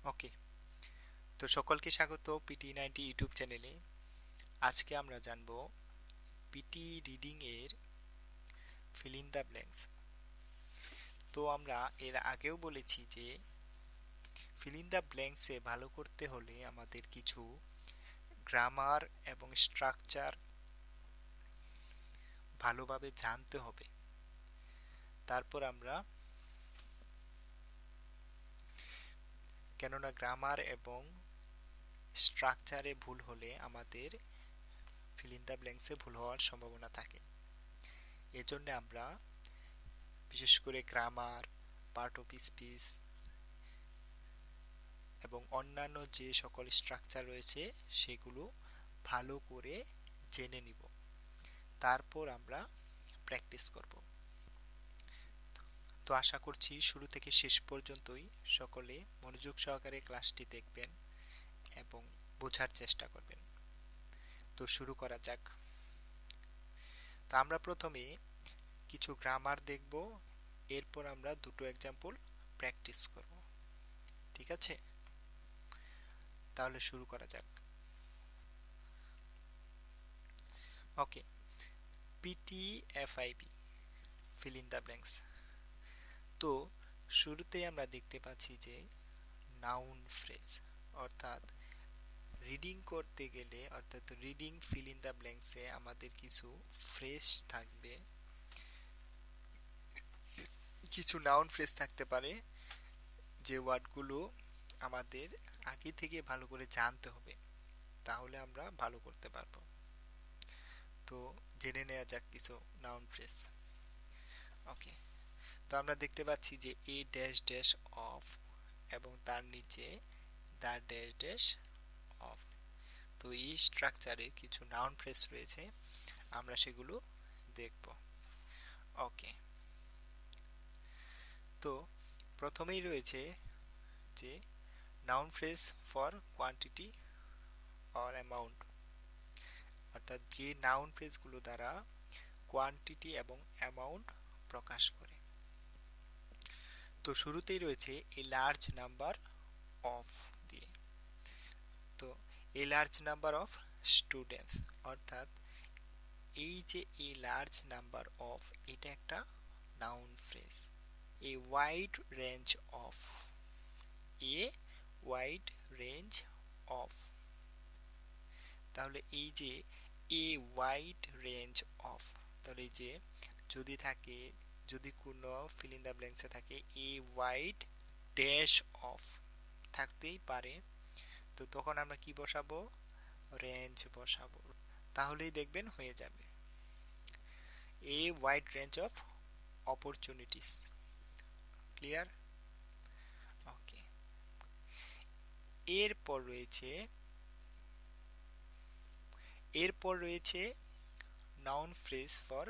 ওকে, তো সকলকে স্বাগত পিটি 90 ইউটিউব চ্যানেলে। আজকে আমরা জানব পিটি রিডিং এর ফিল ইন দ্য ব্ল্যাঙ্কস। তো আমরা এর আগেও বলেছি যে ফিল ইন দ্য ব্ল্যাঙ্কসে ভালো করতে হলে আমাদের কিছু গ্রামার এবং স্ট্রাকচার ভালোভাবে জানতে হবে। তারপর আমরা, কেননা গ্রামার এবং স্ট্রাকচারে ভুল হলে আমাদের ফিল ইন দ্য ব্ল্যাঙ্কসে ভুল হওয়ার সম্ভাবনা থাকে। এজন্য আমরা বিশেষ করে গ্রামার, পার্ট অফ স্পিচ এবং অন্যান্য যে সকল স্ট্রাকচার রয়েছে সেগুলো ভালো করে জেনে নিব, তারপর আমরা প্র্যাকটিস করব। তো আশা করছি শুরু থেকে শেষ পর্যন্তই সকলে মনোযোগ সহকারে ক্লাসটি দেখবেন এবং বোঝার চেষ্টা করবেন। তো শুরু করা যাক। তো আমরা প্রথমে কিছু গ্রামার দেখব, এরপর আমরা দুটো এক্সাম্পল প্র্যাকটিস করব। ঠিক আছে, তাহলে শুরু করা যাক। ওকে, পিটিএফআইবি ফিল ইন দ্য ব্ল্যাঙ্কস। তো শুরুতেই আমরা দেখতে পাচ্ছি যে নাউন ফ্রেজ, অর্থাৎ রিডিং করতে গেলে, অর্থাৎ রিডিং ফিল ইন দ্য ব্ল্যাঙ্কসে আমাদের কিছু ফ্রেজ থাকবে, কিছু নাউন ফ্রেজ থাকতে পারে যে ওয়ার্ডগুলো আমাদের আগে থেকে ভালো করে জানতে হবে, তাহলে আমরা ভালো করতে পারবো। তো জেনে নেওয়া যাক কিছু নাউন ফ্রেজ। ওকে, তো আমরা দেখতে পাচ্ছি যে এ ড্যাশ ড্যাশ অফ এবং তার নিচে দ্য ড্যাশ ড্যাশ অফ। তো এই স্ট্রাকচারে কিছু নাউন ফ্রেজ রয়েছে, আমরা সেগুলো দেখব। ওকে, তো প্রথমেই রয়েছে যে noun phrase for quantity or amount, অর্থাৎ যে নাউন ফ্রেজগুলো দ্বারা কোয়ান্টিটি এবং অ্যামাউন্ট প্রকাশ করে। তো শুরুতেই রয়েছে এ লার্জ নাম্বার অফ দিয়ে। তো a large number of students, অর্থাৎ এই যে এ লার্জ নাম্বার অফ, এটা একটা noun phrase. A wide range of, A wide range of, তাহলে এই যে এ ওয়াইড রেঞ্জ অফ, তাহলে এই যে যদি থাকে, যদি কোনো ফিল ইন দ্য ব্ল্যাঙ্কসে থাকে এ ওয়াইড ড্যাশ অফ থাকতেই পারে, তো তখন আমরা কি বসাবো? রেঞ্জ বসাবো, তাহলেই দেখবেন হয়ে যাবে। A wide range of opportunities. Clear? Okay, এরপর রয়েছে নাউন ফ্রেজ ফর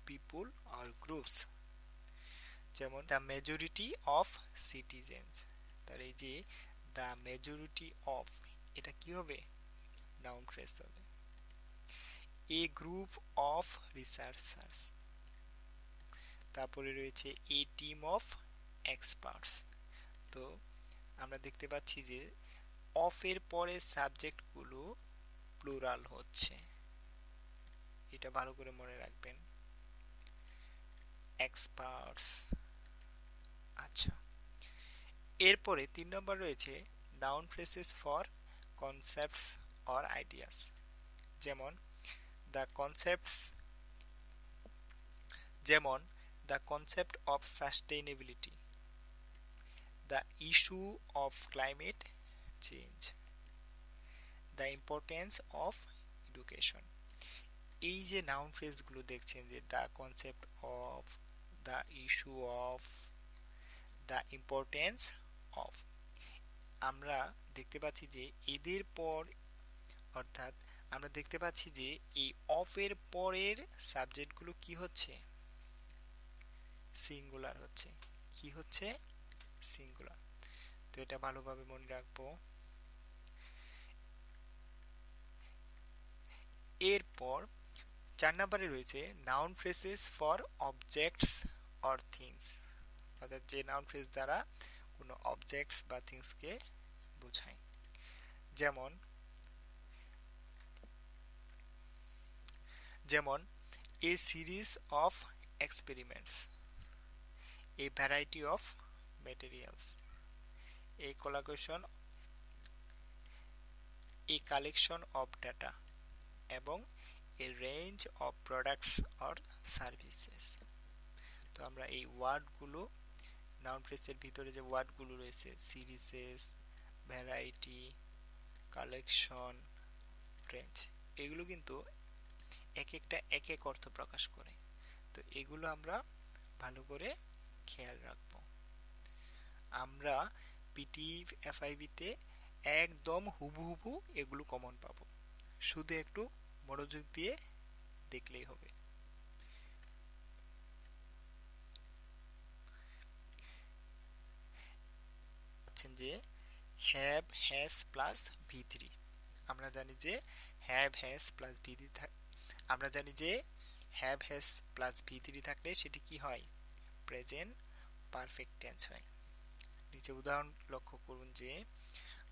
পিপুল আর গ্রুপস, যেমন দ্য মেজরিটি অফ সিটিজেন্স। তাহলে এই যে দ্য মেজরিটি অফ, এটা কি হবে? নাউন ফ্রেজ হবে। এ গ্রুপ অফ রিসার্চার্স, তারপরে রয়েছে এ টিম অফ এক্সপার্টস। তো আমরা দেখতে পাচ্ছি যে অফ এর পরে সাবজেক্টগুলো প্লুরাল হচ্ছে, এটা ভালো করে মনে রাখবেন। এক্সপার্টস। আচ্ছা, এরপরে 3 নম্বর রয়েছে noun phrases for concepts or ideas, যেমন দ্য কনসেপ্টস, যেমন the concept of sustainability, the issue of climate change, the importance of education. এই যে নাউন ফ্রেজগুলো দেখছেন, যে the concept of, the issue of, the importance of, আমরা দেখতে পাচ্ছি যে এদের পর, অর্থাৎ আমরা দেখতে পাচ্ছি যে এই অফ এর পরের সাবজেক্টগুলো কি হচ্ছে? সিঙ্গুলার হচ্ছে। কি হচ্ছে? সিঙ্গুলার। তো এটা ভালোভাবে মনে রাখবো। এরপর 4 নম্বরে রয়েছে noun phrases for objects or things, অর্থাৎ যে নাউন ফ্রেজ দ্বারা কোনো অবজেক্টস বা থিংসকে বোঝায়। যেমন যেমন a series of experiments, a variety of materials, a collection, a collection of data এবং a range of products or services। তো আমরা এই ওয়ার্ডগুলো নাউন ফ্রেজের ভিতরে যে ওয়ার্ডগুলো রয়েছে সিরিজেস, ভ্যারাইটি, কালেকশন, রেঞ্জ, এগুলো কিন্তু এক একটা এক এক অর্থ প্রকাশ করে। তো এগুলো আমরা ভালো করে খেয়াল রাখবো। আমরা পিটিএফআইবি-তে একদম হুবহু এগুলো কমন পাবো, শুধু একটু মনোযোগ দিয়ে দেখলেই হবে। যে হ্যাভ হ্যাজ প্লাস ভি3, আমরা জানি যে হ্যাভ হ্যাজ প্লাস ভি3 আমরা জানি যে হ্যাভ হ্যাজ প্লাস ভি3 থাকলে সেটি কি হয়? প্রেজেন্ট পারফেক্ট টেন্স হয়। নিচে উদাহরণ লক্ষ্য করুন যে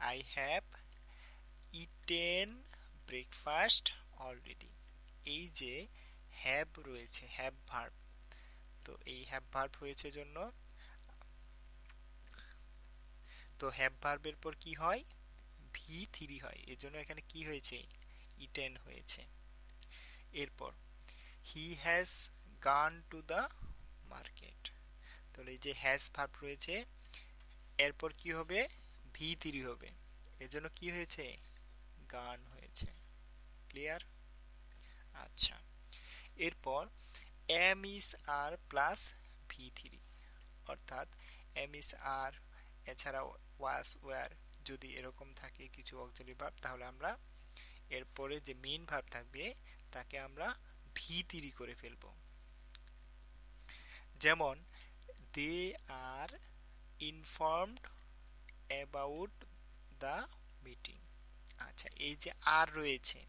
I have eaten breakfast already. এই যে হ্যাভ রয়েছে, হ্যাভ ভার্ব, তো এই হ্যাভ ভার্ব হয়েছে জন্য, তো হ্যাভ ভার্বের পর কি হয়? ভি3 হয়, এজন্য এখানে কি হয়েছে? ইটেন হয়েছে। এরপর he has gone to the market, তাহলে এই যে হ্যাজ ভার্ব রয়েছে, এরপর কি হবে? ভি3 হবে, এজন্য কি হয়েছে? গান হয়েছে। ক্লিয়ার? আচ্ছা, এরপর এম ইস আর প্লাস ভি3, অর্থাৎ এম ইস আর এছাড়াও ওয়াজ, ওয়ার যদি এরকম থাকে কিছু অক্সিলারি ভার্ব, তাহলে আমরা এরপরে যে মেইন ভার্ব থাকবে তাকে আমরা ভি3 করে ফেলব। যেমন দে আর ইনফর্মড অ্যাবাউট দ্য মিটিং। আচ্ছা, এই যে আর রয়েছে,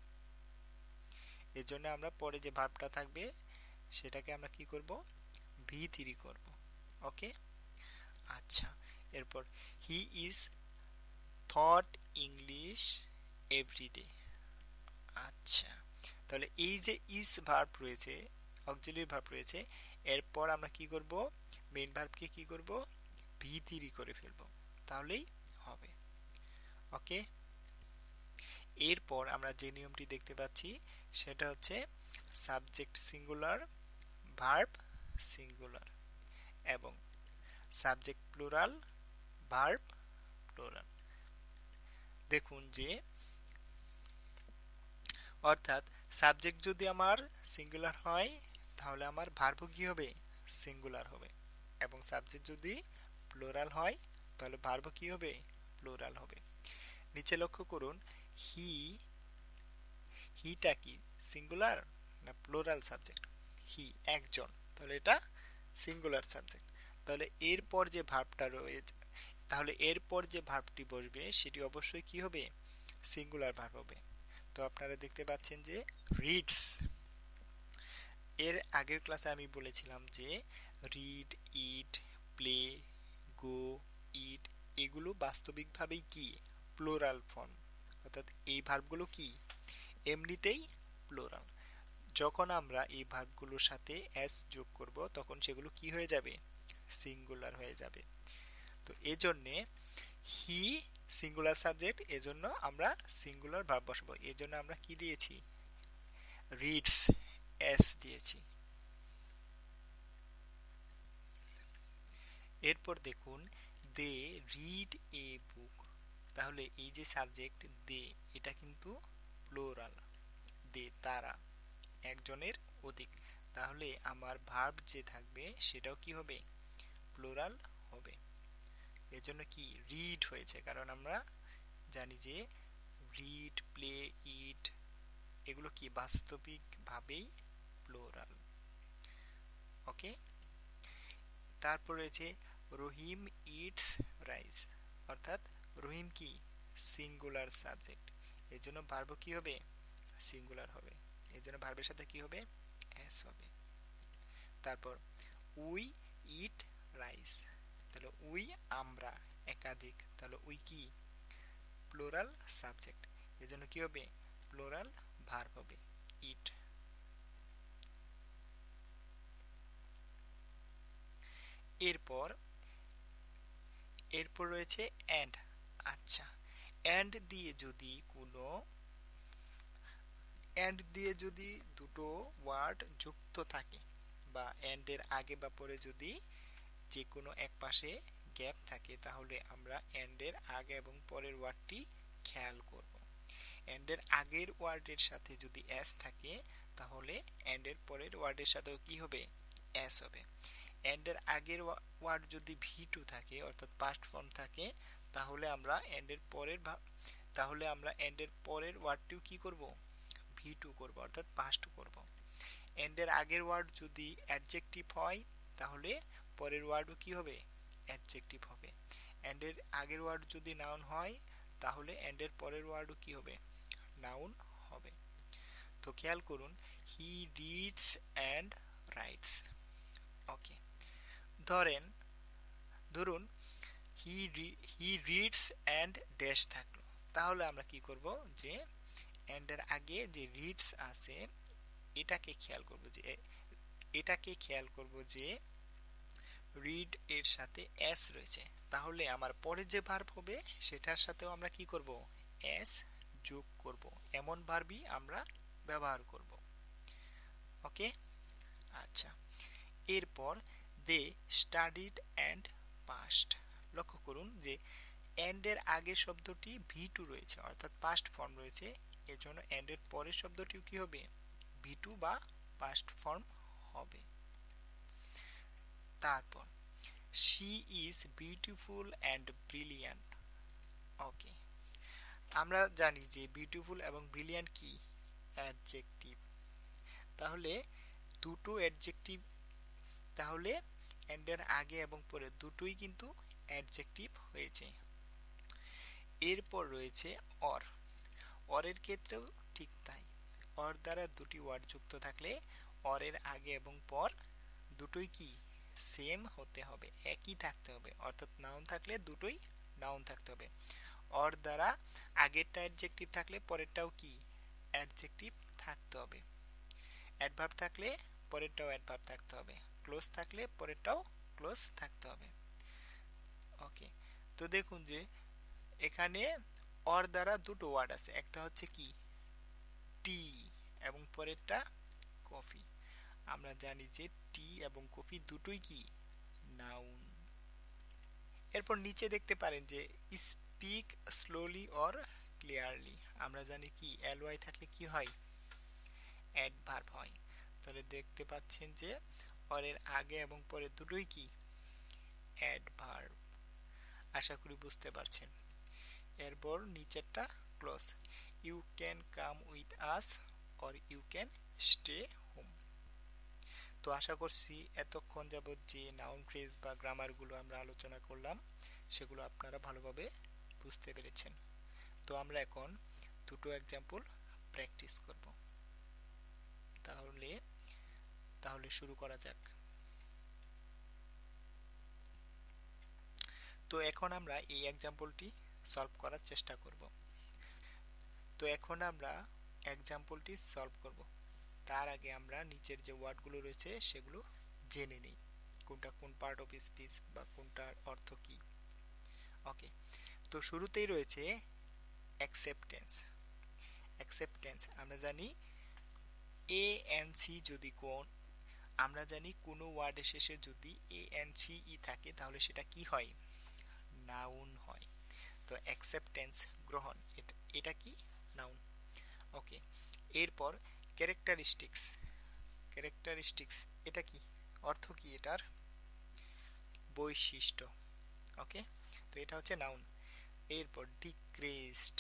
এর জন্য আমরা পরে যে ভার্বটা থাকবে সেটাকে আমরা কি করব? ভি3 করব। ওকে। আচ্ছা, এরপর he is taught English every day. আচ্ছা, তাহলে এই যে ইজ ভার্ব রয়েছে, অক্সিলারি ভার্ব রয়েছে, এরপর আমরা কি করব? মেইন ভার্বকে কি করব? ভি3 করে ফেলব, তাহলেই হবে। ওকে। এরপর আমরা যে নিয়মটি দেখতে পাচ্ছি সেটা হচ্ছে সাবজেক্ট সিঙ্গুলার, ভার্ব সিঙ্গুলার এবং সাবজেক্ট প্লুরাল, ভার্ব প্লুরাল। দেখুন যে অর্থাৎ সাবজেক্ট যদি আমার সিঙ্গুলার হয় তাহলে আমার ভার্বও কি হবে? সিঙ্গুলার হবে, এবং সাবজেক্ট যদি প্লুরাল হয় তাহলে ভার্বও কি হবে? প্লুরাল হবে। নিচে লক্ষ্য করুন, হি, হিটা কি সিঙ্গুলার না প্লুরাল সাবজেক্ট? হি একজন, তাহলে এটা সিঙ্গুলার সাবজেক্ট। তাহলে এরপর যে ভার্বটা রয়েছে, তাহলে এরপর যে ভার্বটি বসবে সেটি অবশ্যই কি হবে? সিঙ্গুলার ভার্ব হবে। তো আপনারা দেখতে পাচ্ছেন যে রিডস, এর আগের ক্লাসে আমি বলেছিলাম যে রিড, ইট, প্লে, গো, ইট এগুলো বাস্তবিকভাবেই কি প্লুরাল ফর্ম, অর্থাৎ এই ভার্বগুলো কি এমনিতেই প্লুরাল। যখন আমরা এই ভার্বগুলোর সাথে এস যোগ করব তখন সেগুলো কি হয়ে যাবে? সিঙ্গুলার হয়ে যাবে। তো এজন্যে হি সিঙ্গুলার সাবজেক্ট, এজন্য আমরা সিঙ্গুলার ভার্ব বসাবো। এজন্য আমরা কি দিয়েছি? রিডস এস দিয়েছি। এরপর দেখুন দে রিড এ বুক, তাহলে এই যে সাবজেক্ট দে এটা কিন্তু প্লুরাল, দে তারা, একজনের অধিক, তাহলে আমার ভার্ব যে থাকবে সেটাও কি হবে? প্লুরাল হবে। এজন্য কি রিড হয়েছে, কারণ আমরা জানি যে রিড, প্লে, ইট এগুলো কি বাস্তবিকভাবেই প্লুরাল। ওকে। তারপর রয়েছে রহিম ইটস রাইস, অর্থাৎ রহিম কি সিঙ্গুলার সাবজেক্ট, এর জন্য ভার্ব কি হবে? সিঙ্গুলার হবে, এর জন্য ভার্বের সাথে কি হবে? এস হবে। তারপর উই ইট রাইস, তাহলে উই আমরা একাধিক, তাহলে উই কি প্লুরাল সাবজেক্ট, এজন্য কি হবে প্লুরাল ভার্ব হবে ইট। এরপর রয়েছে এন্ড। আচ্ছা, এন্ড দিয়ে যদি দুটো ওয়ার্ড যুক্ত থাকে বা এন্ড এর আগে বা পরে যদি যে কোনো এক পাশে গ্যাপ থাকে, তাহলে আমরা এন্ড এর আগে এবং পরের ওয়ার্ডটি খেয়াল করব। এন্ড এর আগের ওয়ার্ডের সাথে যদি এস থাকে, তাহলে এন্ড এর পরের ওয়ার্ডের সাথেও কি হবে এস হবে। এন্ড এর আগের ওয়ার্ড যদি ভি2 থাকে অর্থাৎ পাস্ট ফর্ম থাকে, তাহলে আমরা এন্ড এর পরের ওয়ার্ডটিও কি করব ভি2 করব অর্থাৎ পাস্ট করব। এন্ড এর আগের ওয়ার্ড যদি অ্যাডজেক্টিভ হয়, তাহলে পরের ওয়ার্ডও কি হবে অ্যাডজেক্টিভ হবে। এন্ড এর আগের ওয়ার্ড যদি নাউন হয়, তাহলে এন্ড এর পরের ওয়ার্ডও কি হবে নাউন হবে। তো খেয়াল করুন, হি রিডস এন্ড রাইটস। ওকে, ধরুন হি রিডস এন্ড ড্যাশ থাকলো, তাহলে আমরা কি করব যে এন্ড এর আগে যে রিডস আছে এটাকে খেয়াল করব যে রিড এর সাথে এস রয়েছে, তাহলে আমার পরে যে ভার্ব হবে সেটার সাথেও আমরা কি করব এস যোগ করব, এমন ভার্বই আমরা ব্যবহার করব। ওকে, আচ্ছা, এরপর দে স্টাডিড এন্ড পাস্ট। লক্ষ্য করুন যে এন্ড এর আগের শব্দটি ভি2 রয়েছে অর্থাৎ পাস্ট ফর্ম রয়েছে, এজন্য এন্ড এর পরের শব্দটিও কি হবে ভি2 বা পাস্ট ফর্ম হবে। তারপর she is beautiful and brilliant. Okay, আমরা জানি যে বিউটিফুল এবং ব্রিলিয়ান্ট কি অ্যাডজেক্টিভ, তাহলে দুটো অ্যাডজেক্টিভ, তাহলে এন্ড এর আগে এবং পরে দুটোই কিন্তু অ্যাডজেক্টিভ হয়েছে। এরপর রয়েছে অর। অরের ক্ষেত্রেও ঠিক তাই, অর দ্বারা দুটি ওয়ার্ড যুক্ত থাকলে অরের আগে এবং পর দুটোই কি সেম হতে হবে, একই থাকতে হবে, অর্থাৎ নাউন থাকলে দুটোই নাউন থাকতে হবে। অর দ্বারা আগেরটা অ্যাডজেক্টিভ থাকলে পরেরটাও কি অ্যাডজেক্টিভ থাকতে হবে। অ্যাডভার্ব থাকলে পরেরটাও অ্যাডভার্ব থাকতে হবে, ক্লোজ থাকলে পরেরটাও ক্লোজ থাকতে হবে। ওকে, তো দেখুন যে এখানে অর দ্বারা দুটো ওয়ার্ড আছে, একটা হচ্ছে কি টি এবং পরেরটা কফি। আমরা জানি যে টি এবং কফি দুটোই কি নাউন। এরপর নিচে দেখতে পারেন যে স্পিক স্লোলি অর ক্লিয়ারলি, আমরা জানি কি এলওয়াই থাকলে কি হয় অ্যাডভার্ব হয়, তাহলে দেখতে পাচ্ছেন যে অরের আগে এবং পরে দুটোই কি অ্যাডভার্ব। আশা করি বুঝতে পারছেন। এরপর নিচেরটা close, you can come with us or you can stay home. তো আশা করছি এতক্ষণ যাবত যে নাউন ফ্রেজ বা গ্রামারগুলো আমরা আলোচনা করলাম সেগুলো আপনারা ভালোভাবে বুঝতে পেরেছেন। তো আমরা এখন দুটো এক্সাম্পল প্র্যাকটিস করব। তাহলে শুরু করা যাক। তো এখন আমরা এই এক্সাম্পলটি সলভ করার চেষ্টা করব। তো এখন আমরা এক্সাম্পলটি সলভ করব, তার আগে আমরা নিচের যে ওয়ার্ডগুলো রয়েছে সেগুলো জেনে নিই, কোনটা কোন পার্ট অফ স্পিচ বা কোনটার অর্থ কি। ওকে, তো শুরুতেই রয়েছে অ্যাকসেপ্টেন্স। অ্যাকসেপ্টেন্স আমরা জানি এ এন সি, যদি আমরা জানি কোনো ওয়ার্ডের শেষে যদি এ এন সি ই থাকে তাহলে সেটা কি হয় নাউন হয়। তো অ্যাকসেপ্টেন্স গ্রহণ, এটা কি নাউন। ওকে, এরপর ক্যারেক্টারিস্টিক্স। ক্যারেক্টারিস্টিক্স এটা কি অর্থ কি এটার বৈশিষ্ট্য। ওকে, তো এটা হচ্ছে নাউন। এরপর ডিক্রিজড।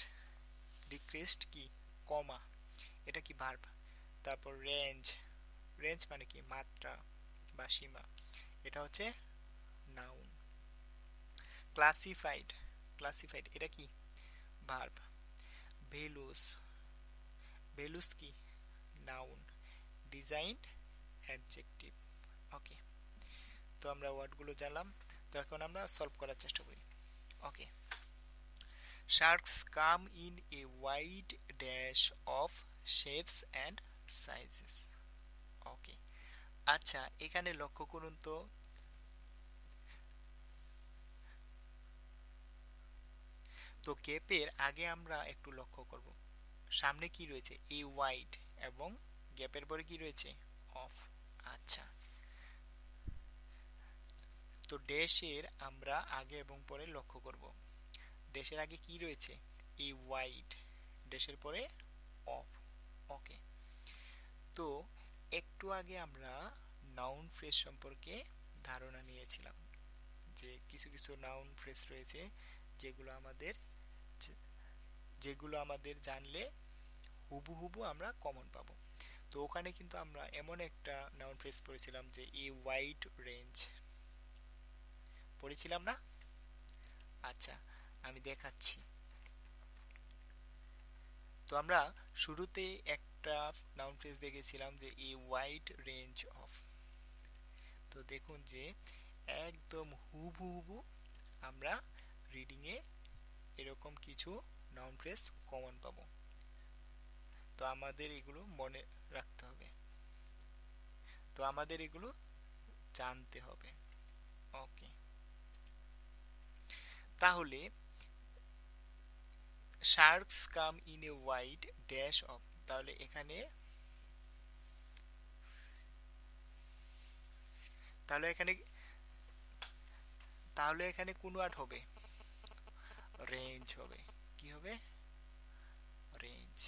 ডিক্রিজড কি কমা, এটা কি ভার্ব। তারপর রেঞ্জ। রেঞ্জ মানে কি মাত্রা বা সীমা, এটা হচ্ছে নাউন। ক্লাসিফাইড। ক্লাসিফাইড এটা কি ভার্ব। ভ্যালুস। ভ্যালুস কি নাউন। Designed adjective. ওকে, তো আমরা ওয়ার্ডগুলো জানলাম, তো এখন আমরা সলভ করার চেষ্টা করি। ওকে, Sharks come in a wide dash of shapes and sizes. ওকে, আচ্ছা এখানে লক্ষ্য করুন তো, তো গ্যাপের আগে আমরা একটু লক্ষ্য করব, সামনে কি রয়েছে, এ ওয়াইড, এবং গ্যাপের পরে কি রয়েছে, অফ। আচ্ছা, তো ড্যাশের আমরা আগে এবং পরে লক্ষ্য করব। ড্যাশের আগে কি রয়েছে, এ ওয়াইড, ড্যাশের পরে অফ। ওকে, তো একটু আগে আমরা নাউন ফ্রেজ সম্পর্কে ধারণা নিয়েছিলাম, যে কিছু কিছু নাউন ফ্রেজ রয়েছে যেগুলো আমাদের জানলে হুবহু আমরা কমন পাবো। তো ওখানে কিন্তু আমরা এমন একটা নাউন ফ্রেজ পড়েছিলাম যে এ ওয়াইড রেঞ্জ, পড়েছিলাম না? আচ্ছা, আমি দেখাচ্ছি। তো আমরা শুরুতে একটা নাউন ফ্রেজ দেখেছিলাম যে এ ওয়াইড রেঞ্জ অফ। তো দেখুন যে একদম হুবহু আমরা রিডিং এ এরকম কিছু নাউন ফ্রেজ কমন পাবো। তো আমাদের এগুলো মনে রাখতে হবে, তো আমাদের এগুলো জানতে হবে। ওকে, তাহলে sharks come in a wide dash of, তাহলে এখানে তাহলে এখানে তাহলে এখানে কোন ওয়ার্ড হবে, রেঞ্জ হবে। কি হবে, রেঞ্জ।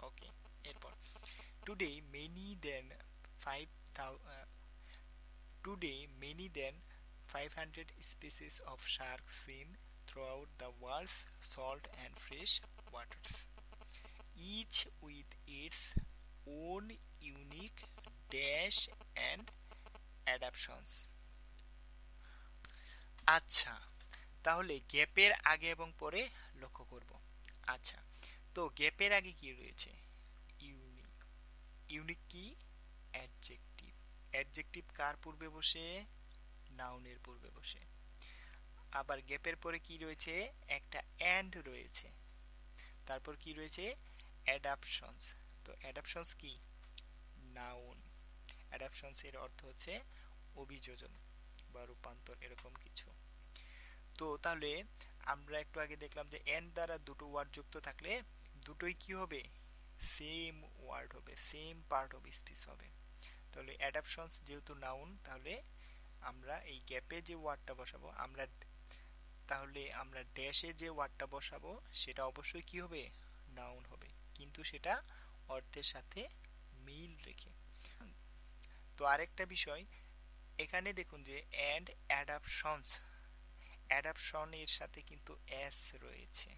ওকে, এরপর today many than 500 species of sharks swim throughout the world's salt and fresh waters, each with its own unique dash and adaptations. আচ্ছা, তাহলে গ্যাপের আগে এবং পরে লক্ষ্য করব। আচ্ছা, তো গ্যাপের আগে কি রয়েছে, ইউনিক। ইউনিক কি, অ্যাডজেক্টিভ। অ্যাডজেক্টিভ কার পূর্বে বসে, নাউনের পূর্বে বসে। আবার গ্যাপের পরে কি রয়েছে, একটা এন্ড রয়েছে। তারপর কি রয়েছে, অ্যাডাপশনস। তো অ্যাডাপশনস কি, নাউন। অ্যাডাপশনস এর অর্থ হচ্ছে অভিযোজন বা রূপান্তর, এরকম কিছু। তো তাহলে আমরা একটু আগে দেখলাম যে এন্ড দ্বারা দুটো ওয়ার্ড যুক্ত থাকলে দুটোই কি হবে, সেম ওয়ার্ড হবে, সেম পার্ট অফ স্পিচ হবে। তাহলে অ্যাডাপশনস যেহেতু নাউন, তাহলে আমরা এই গ্যাপে যে ওয়ার্ডটা বসাবো, তাহলে আমরা ড্যাশে যে ওয়ার্ডটা বসাবো সেটা অবশ্যই কি হবে, নাউন হবে, কিন্তু সেটা অর্থের সাথে মিল রেখে। তো আরেকটা বিষয়, এখানে দেখুন যে এন্ড অ্যাডাপশনস, অ্যাডাপশন এর সাথে কিন্তু এস রয়েছে,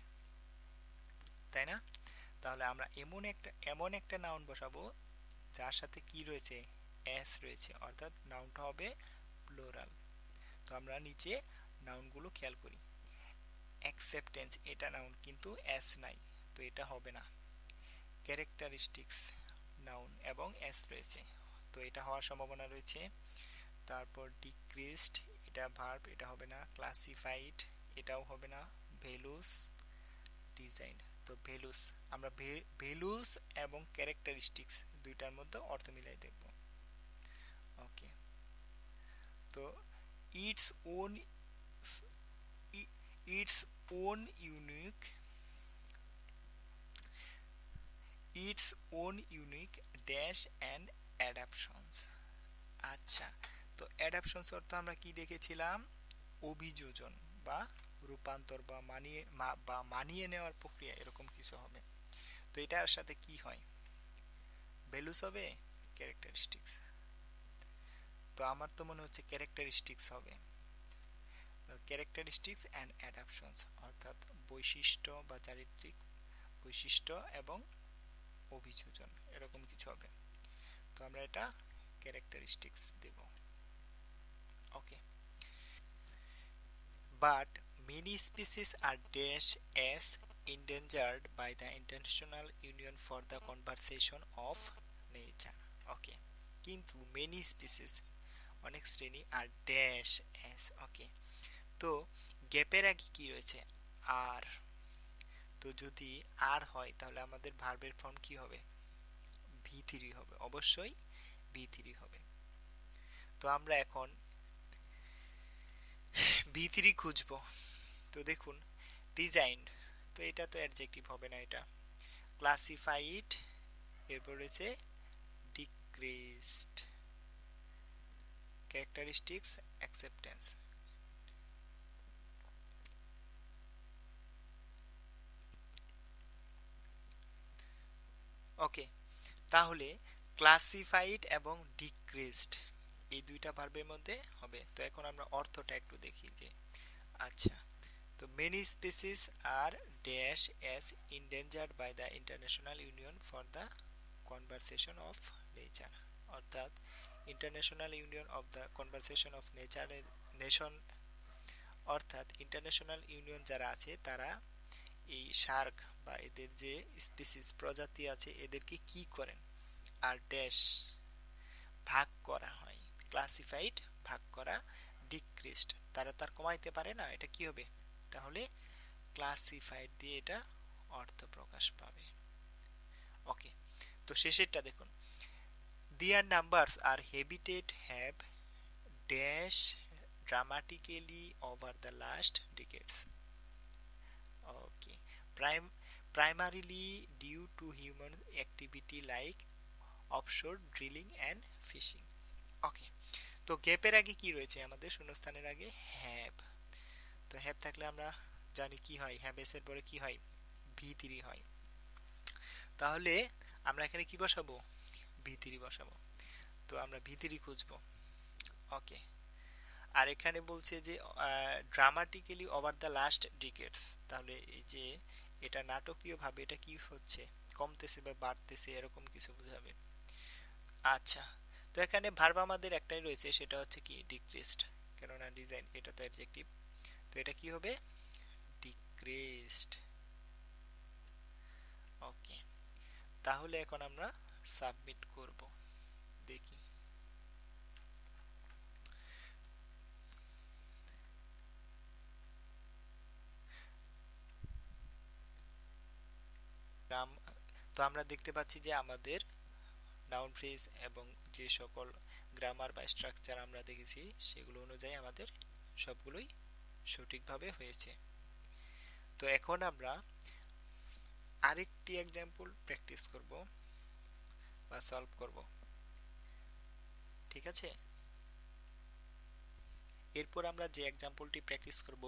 তাই না? তাহলে আমরা এমন একটা নাউন বসাবো যার সাথে কি রয়েছে, এস রয়েছে, অর্থাৎ নাউনটা হবে প্লুরাল। তো আমরা নিচে নাউনগুলো খেয়াল করি। অ্যাকসেপ্টেন্স, এটা নাউন কিন্তু এস নাই, তো এটা হবে না। ক্যারেক্টারিস্টিক্স নাউন এবং এস রয়েছে, তো এটা হওয়ার সম্ভাবনা রয়েছে। তারপর ডিক্রিজড, এটা ভার্ব, এটা হবে না। ক্লাসিফাইড, এটাও হবে না। ভ্যালুস, ডিজাইন, তো ভ্যালুস, আমরা ভ্যালুস এবং ক্যারেক্টারিস্টিক্স দুইটার মধ্যে অর্থ মিলাই দেখব। ওকে, তো its own unique dash and adaptations. আচ্ছা, তো অ্যাডাপশনস অর্থ আমরা কি দেখেছিলাম, অভিযোজন বা রূপান্তর বা মানিয়ে নেওয়ার প্রক্রিয়া, এরকম কিছু হবে। তো এটার সাথে কি হয়, ভ্যালুস হবে, ক্যারেক্টারিস্টিক্স। তো আমার তো মনে হচ্ছে ক্যারেক্টারিস্টিক্স হবে। ক্যারেক্টারিস্টিক্স অ্যান্ড অ্যাডাপশনস অর্থাৎ বৈশিষ্ট্য বা চারিত্রিক বৈশিষ্ট্য এবং অভিযোজন, এরকম কিছু হবে। তো আমরা এটা ক্যারেক্টারিস্টিক্স দেব। Okay, but many species are dash as endangered by the International Union for the Conservation of Nature. ওকে, কিন্তু many species, অনেক শ্রেণী, আর ড্যাশ এস। ওকে, তো গ্যাপের আগে কি রয়েছে, আর। তো যদি আর হয় তাহলে আমাদের ভার্বের ফর্ম কি হবে? V3 হবে, অবশ্যই V3 হবে। তো আমরা এখন V3 খুঁজবো। তো দেখুন ডিজাইনড, তো এটা তো অ্যাডজেক্টিভ হবে না, এটা ক্লাসিফাইড, এরপর রয়েছে ডিক্রিজড, ক্যারেক্টারিস্টিক্স, অ্যাকসেপ্টেন্স। ওকে, তাহলে ক্লাসিফাইড এবং ডিক্রিজড এই দুইটা ভার্বের মধ্যে হবে। তো এখন আমরা অর্থটা একটু দেখি যে আচ্ছা, তো many species are dash as endangered by the international union for the conservation of nature, অর্থাৎ international union of the conservation of নেচারের নেশন, অর্থাৎ ইন্টারন্যাশনাল ইউনিয়ন যারা আছে তারা এই শার্ক বা এদের যে স্পিসিস প্রজাতি আছে এদেরকে কি করেন, আর ড্যাশ ভাগ করা হয়, ক্লাসিফাইড ভাগ করা, ডিক্রিজড তারা তার কমাইতে পারে না, এটা কি হবে? তাহলে ক্লাসিফাইড দিয়ে এটা অর্থ প্রকাশ পাবে। ওকে, তো শেষেরটা দেখুন, their numbers are habitat have dash dramatically over the last decades. Okay, primarily due to human activity like offshore drilling and fishing. ওকে, তো গ্যাপের আগে কি রয়েছে আমাদের? শূন্যস্থানের আগে হ্যাভ। তো হ্যাভ থাকলে আমরা জানি কি হয়, হ্যাভ এস এর পরে কি হয়? V3 হয়। তাহলে আমরা এখানে কি বসাবো? V3 বসাবো। তো আমরা V3 খুঁজবো। ওকে, আর এখানে বলছে যে ড্রামাটিক্যালি ওভার দ্য লাস্ট ডিকেডস, তাহলে এই যে এটা নাটকীয় ভাবে এটা কি হচ্ছে, কমতেছে বা বাড়তেছে এরকম কিছু বোঝাবে। আচ্ছা, তো এখানে ভার্ব আমাদের একটাই রয়েছে, সেটা হচ্ছে কি ডিক্রিজড, কেননা ডিজাইন এটা তো অ্যাডজেক্টিভ, তো এটা কি হবে? ডিক্রিজড। ওকে, তাহলে এখন আমরা সাবমিট করব, দেখি। তো আমরা দেখতে পাচ্ছি যে আমাদের নাউন ফ্রেজ এবং যে সকল গ্রামার বা স্ট্রাকচার আমরা দেখেছি সেগুলো অনুযায়ী আমাদের সবগুলোই সঠিকভাবে হয়েছে। তো এখন আমরা আরেকটি এক্সাম্পল প্র্যাকটিস করব বা সলভ করব, ঠিক আছে? এরপর আমরা যে এক্সাম্পলটি প্র্যাকটিস করব,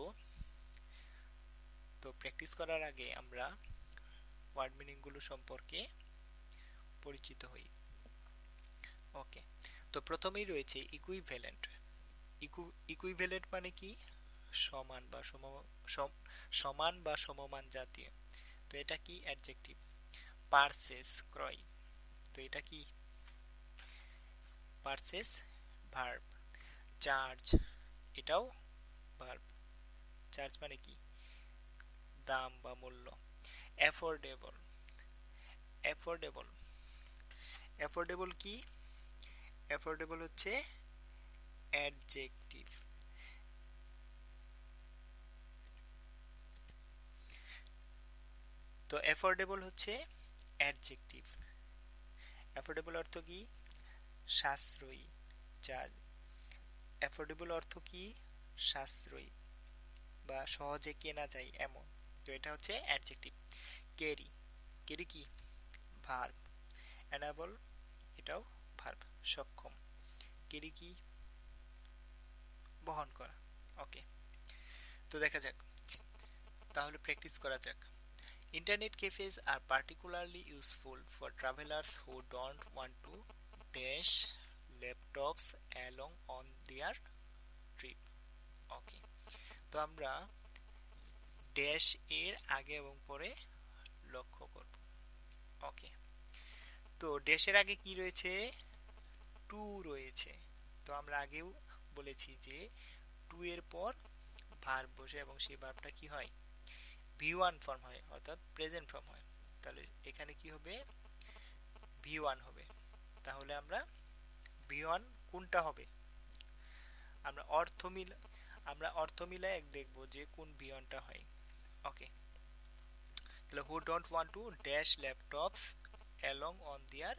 তো প্র্যাকটিস করার আগে আমরা ওয়ার্ড মিনিং গুলো সম্পর্কে পরিচিত হই। ওকে, তো প্রথমেই রয়েছে ইকুইভ্যালেন্ট। ইকুইভ্যালেন্ট মানে কি? সমান বা সমান বা সমমান জাতীয়। তো এটা কি? অ্যাডজেক্টিভ। পারচেজ ক্রয়, তো এটা কি? Purchase verb. চার্জ, এটাও ভার্ব। চার্জ মানে কি? দাম বা মূল্য। অ্যাফোর্ডেবল, অ্যাফোর্ডেবল, অ্যাফোর্ডেবল কি? অ্যাফোর্ডেবল হচ্ছে অ্যাডজেক্টিভ। তো অ্যাফোর্ডেবল হচ্ছে অ্যাডজেক্টিভ। অ্যাফোর্ডেবল অর্থ কি? সাশ্রয়ী। চার্জ, অ্যাফোর্ডেবল অর্থ কি? সাশ্রয়ী বা সহজে কেনা যায় এমন। তো এটা হচ্ছে অ্যাডজেক্টিভ। ক্যারি, ক্যারি কি? ভার্ব। এনাবল, এটাও ভার্ব, সক্ষম। ক্যারি কি? বহন করা। ওকে, তো দেখা যাক, তাহলে প্র্যাকটিস করা যাক। Internet cafes are particularly useful for travelers who don't want to dash laptops along on their trip. ওকে, তো আমরা ড্যাশ এর আগে এবং পরে লক্ষ্য করব। ওকে, তো ড্যাশের আগে কি রয়েছে? টু রয়েছে। তো আমরা আগেও বলেছি যে টু এর পর ভার্ব বসে এবং সেই ভার্বটা কি হয়? V1 ফর্ম হয়, অর্থাৎ প্রেজেন্ট ফর্ম হয়। তাহলে এখানে কি হবে? V1 হবে। তাহলে আমরা V1 কোনটা হবে? আমরা অর্থ মিলায় দেখব যে কোন V1টা হয়। ওকে, তাহলে who don't want to dash laptops along on their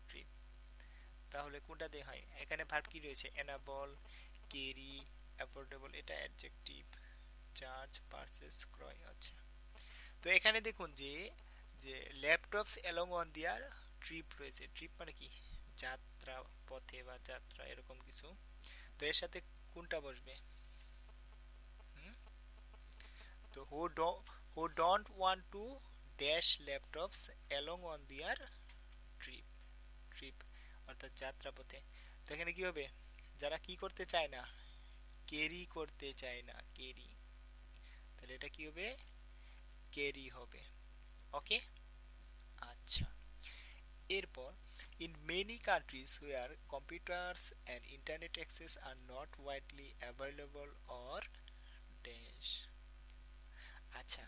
trip, তাহলে কোনটা দিয়ে হয়? এখানে ভার্ব কি রয়েছে? এনাবল, ক্যারি, অ্যাফোর্ডেবল, এটা অ্যাডজেক্টিভ, চার্জ, পারচেজ, ক্রয়। আচ্ছা, তো এখানে দেখুন যে যে laptops along on their trip রয়েছে। ট্রিপ মানে কি? যাত্রা, পথে বা যাত্রা এরকম কিছু। তো এর সাথে কোনটা বসবে? তো who don't want to dash laptops along on their trip, trip অর্থাৎ যাত্রাপথে। তো এখানে কি হবে? যারা কি করতে চায় না, ক্যারি করতে চায় না, ক্যারি, তাহলে এটা কি হবে? ক্যারি হবে। ওকে, আচ্ছা, এরপর in many countries where computers and internet access are not widely available or dash। আচ্ছা,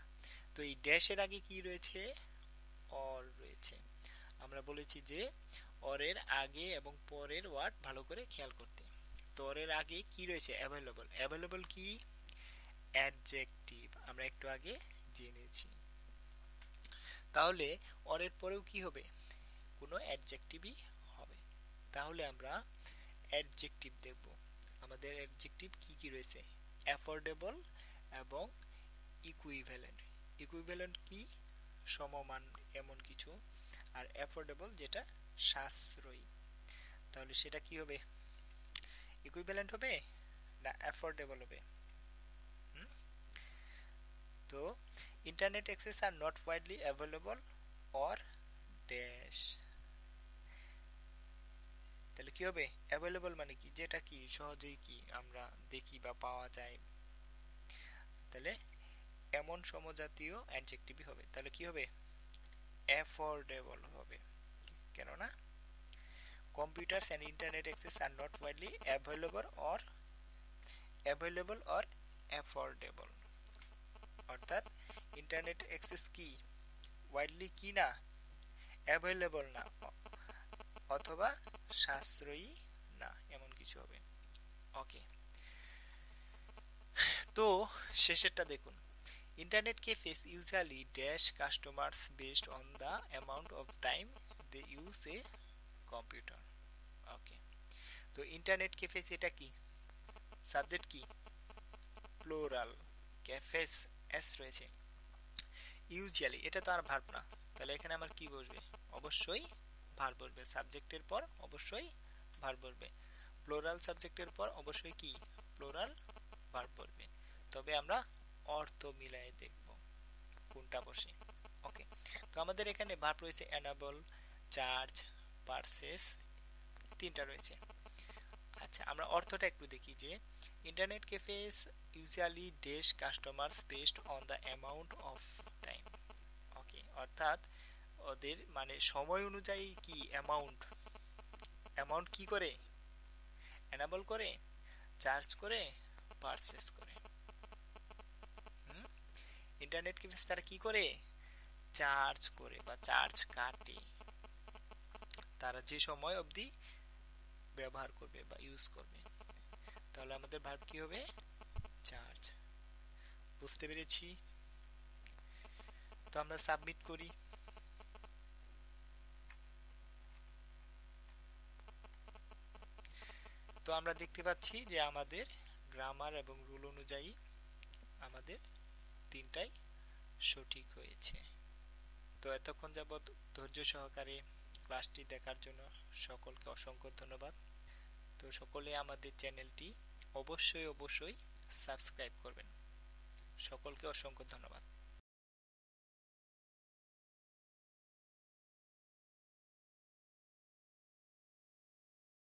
তো এই ড্যাশের আগে কি রয়েছে? অর রয়েছে। আমরা বলেছি যে অরের আগে এবং পরের ওয়ার্ড ভালো করে খেয়াল করতে। তো অরের আগে কি রয়েছে? অ্যাভেলেবল। অ্যাভেলেবল কি? অ্যাডজেক্টিভ, আমরা একটু আগে জেনেছি। তাহলে অরের পরেও কি হবে? কোনো অ্যাডজেক্টিভই হবে। তাহলে আমরা অ্যাডজেক্টিভ দেখব। আমাদের অ্যাডজেক্টিভ কি কি রয়েছে? অ্যাফোর্ডেবল এবং ইকুইভ্যালেন্ট। ইকুইভ্যালেন্ট কি? সমমান এমন কিছু। আর অ্যাফোর্ডেবল যেটা সাশ্রয়ী। তাহলে সেটা কি হবে? ইকুইভ্যালেন্ট হবে না অ্যাফোর্ডেবল হবে? তো internet access are not widely available or dash, তাহলে কি হবে? অ্যাভেলেবল মানে কি? যেটা কি সহজেই কি আমরা দেখি বা পাওয়া যায়, তাহলে এমন সমজাতীয় অ্যাডজেক্টিভই হবে। তাহলে কি হবে? অ্যাফোর্ডেবল হবে। কেননা computers and internet access are not widely available or affordable, অর্থাৎ ইন্টারনেট অ্যাক্সেস কি ওয়াইডলি কি না, অ্যাভেলেবল না, অথবা সাশ্রয়ী না, এমন কিছু হবে। ওকে, তো শেষেরটা দেখুন। Internet cafes usually dash customers based on the amount of time they use a computer। ওকে, তো ইন্টারনেট ক্যাফেস এটা কি? সাবজেক্ট কি? প্লুরাল, ক্যাফেস এস রয়েছে। ইউজুয়ালি এটা তো আর ভার্ব না, তাহলে এখানে আমার কি বসবে? অবশ্যই ভার্ব বসবে। সাবজেক্টের পর অবশ্যই ভার্ব বসবে। প্লুরাল সাবজেক্টের পর অবশ্যই কি? প্লুরাল ভার্ব বসবে। তবে আমরা অর্থ মিলাই দেখব কোনটা বসে। ওকে, তো আমাদের এখানে ভার্ব রয়েছে এনাবল, চার্জ, পারচেজ, তিনটা রয়েছে। আচ্ছা, আমরা অর্থটা একটু দেখি যে internet cafes usually dash customers based on the amount of time. Okay, অর্থাৎ ওদের মানে সময় অনুযায়ী কি অ্যামাউন্ট, অ্যামাউন্ট কি করে? এনাবল করে, চার্জ করে, পারচেজ করে। ইন্টারনেট ক্যাফেস তারা কি করে? চার্জ করে বা চার্জ কাটে। তারা যে সময় অবধি ব্যবহার করবে বা ইউজ করবে। তাহলে আমাদের ভার্ব কি হবে? চার্জ। বুঝতে পেরেছি? তো আমরা সাবমিট করি। তো আমরা দেখতে পাচ্ছি যে আমাদের গ্রামার এবং রুল অনুযায়ী আমাদের তিনটাই সঠিক হয়েছে। তো এতক্ষণ যাবত ধৈর্য সহকারে ক্লাসটি দেখার জন্য সকলকে অসংখ্য ধন্যবাদ। তো সকলে আমাদের চ্যানেলটি অবশ্যই সাবস্ক্রাইব করবেন। সকলকে অসংখ্য ধন্যবাদ।